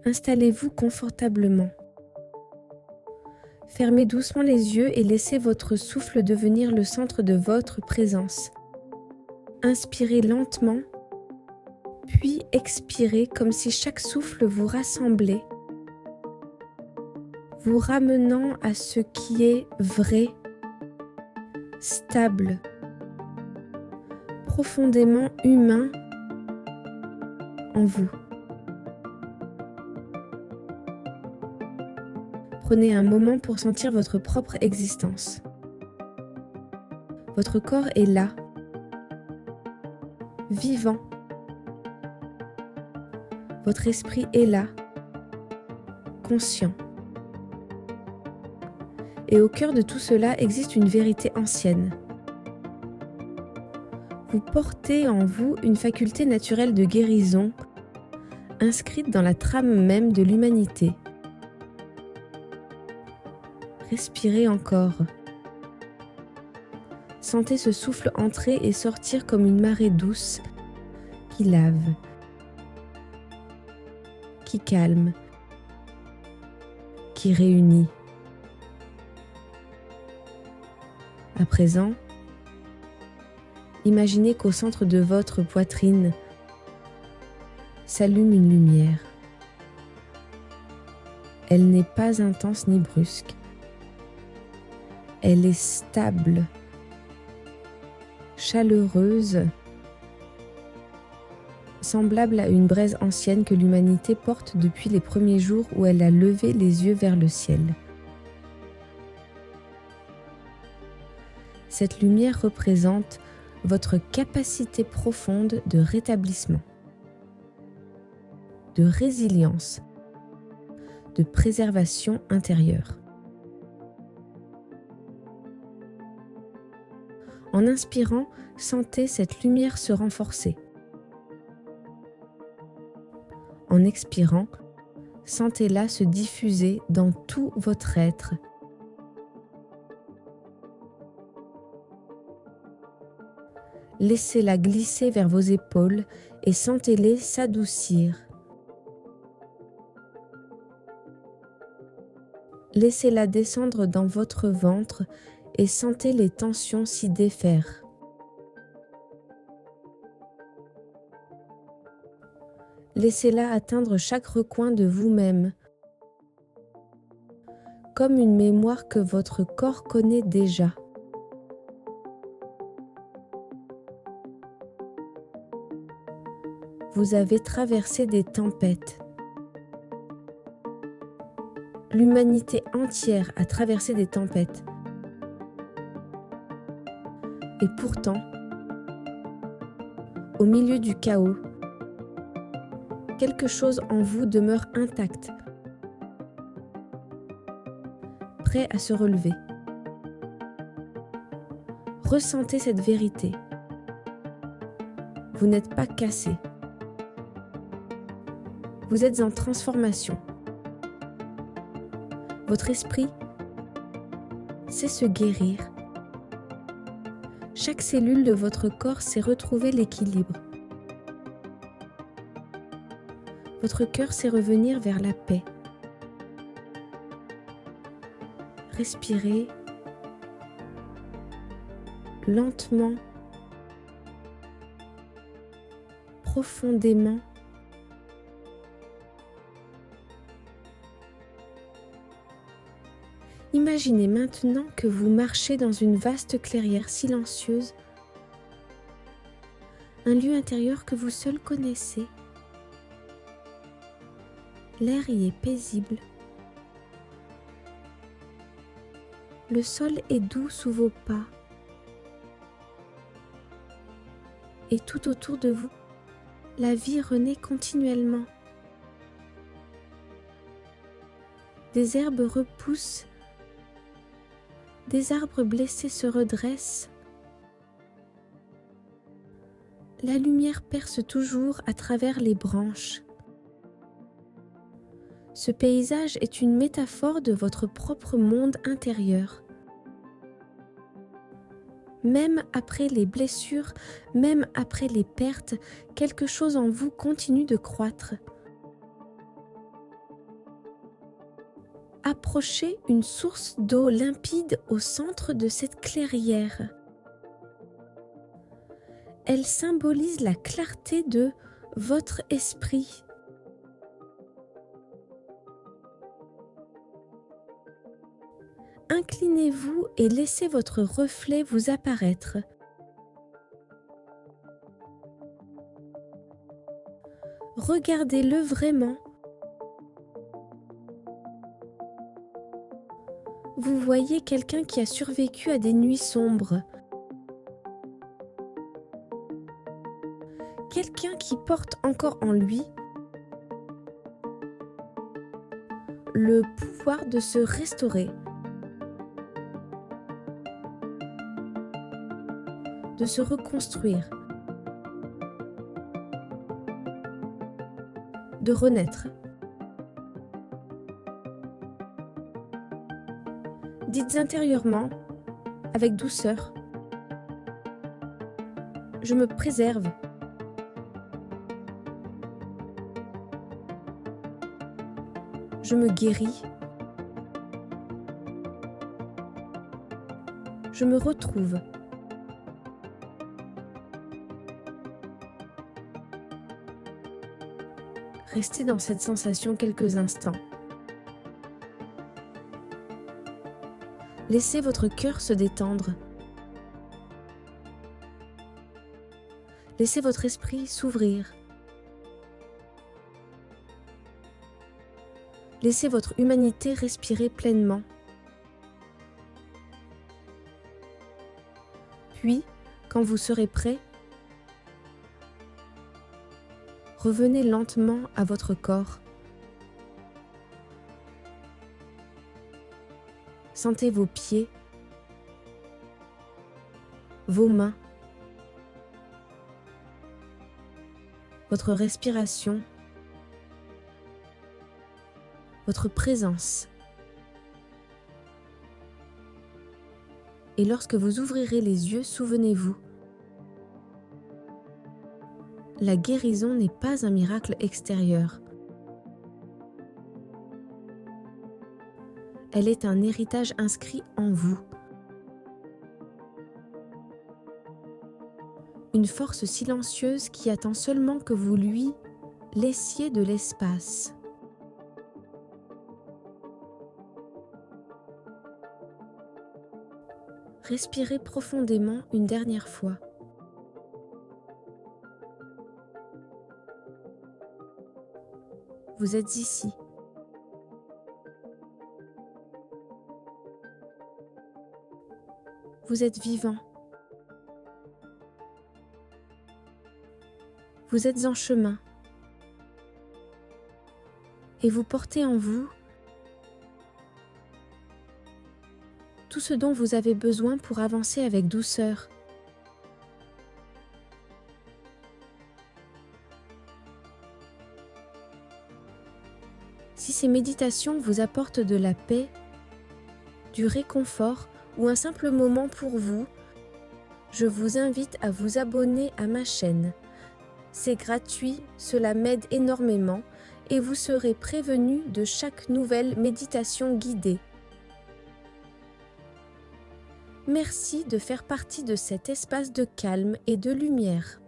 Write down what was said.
Installez-vous confortablement. Fermez doucement les yeux et laissez votre souffle devenir le centre de votre présence. Inspirez lentement, puis expirez comme si chaque souffle vous rassemblait, vous ramenant à ce qui est vrai, stable, profondément humain en vous. Prenez un moment pour sentir votre propre existence. Votre corps est là, vivant. Votre esprit est là, conscient. Et au cœur de tout cela existe une vérité ancienne. Vous portez en vous une faculté naturelle de guérison, inscrite dans la trame même de l'humanité. Respirez encore. Sentez ce souffle entrer et sortir comme une marée douce qui lave, qui calme, qui réunit. À présent, imaginez qu'au centre de votre poitrine s'allume une lumière. Elle n'est pas intense ni brusque. Elle est stable, chaleureuse, semblable à une braise ancienne que l'humanité porte depuis les premiers jours où elle a levé les yeux vers le ciel. Cette lumière représente votre capacité profonde de rétablissement, de résilience, de préservation intérieure. En inspirant, sentez cette lumière se renforcer. En expirant, sentez-la se diffuser dans tout votre être. Laissez-la glisser vers vos épaules et sentez-les s'adoucir. Laissez-la descendre dans votre ventre et sentez les tensions s'y défaire. Laissez-la atteindre chaque recoin de vous-même, comme une mémoire que votre corps connaît déjà. Vous avez traversé des tempêtes. L'humanité entière a traversé des tempêtes. Et pourtant, au milieu du chaos, quelque chose en vous demeure intact, prêt à se relever. Ressentez cette vérité. Vous n'êtes pas cassé. Vous êtes en transformation. Votre esprit sait se guérir. Chaque cellule de votre corps sait retrouver l'équilibre. Votre cœur sait revenir vers la paix. Respirez lentement, profondément. Imaginez maintenant que vous marchez dans une vaste clairière silencieuse, un lieu intérieur que vous seul connaissez. L'air y est paisible. Le sol est doux sous vos pas. Et tout autour de vous, la vie renaît continuellement. Des herbes repoussent. Des arbres blessés se redressent. La lumière perce toujours à travers les branches. Ce paysage est une métaphore de votre propre monde intérieur. Même après les blessures, même après les pertes, quelque chose en vous continue de croître. approchez une source d'eau limpide au centre de cette clairière. Elle symbolise la clarté de votre esprit. Inclinez-vous et laissez votre reflet vous apparaître. Regardez-le vraiment. Vous voyez quelqu'un qui a survécu à des nuits sombres. Quelqu'un qui porte encore en lui le pouvoir de se restaurer, de se reconstruire, de renaître. Dites intérieurement, avec douceur, je me préserve. Je me guéris. Je me retrouve. Restez dans cette sensation quelques instants. Laissez votre cœur se détendre. Laissez votre esprit s'ouvrir. Laissez votre humanité respirer pleinement. Puis, quand vous serez prêt, revenez lentement à votre corps. Sentez vos pieds, vos mains, votre respiration, votre présence. Et lorsque vous ouvrirez les yeux, souvenez-vous, la guérison n'est pas un miracle extérieur. Elle est un héritage inscrit en vous. Une force silencieuse qui attend seulement que vous lui laissiez de l'espace. Respirez profondément une dernière fois. Vous êtes ici. Vous êtes vivant. Vous êtes en chemin. Et vous portez en vous tout ce dont vous avez besoin pour avancer avec douceur. Si ces méditations vous apportent de la paix, du réconfort ou un simple moment pour vous, je vous invite à vous abonner à ma chaîne. C'est gratuit, cela m'aide énormément et vous serez prévenu de chaque nouvelle méditation guidée. Merci de faire partie de cet espace de calme et de lumière.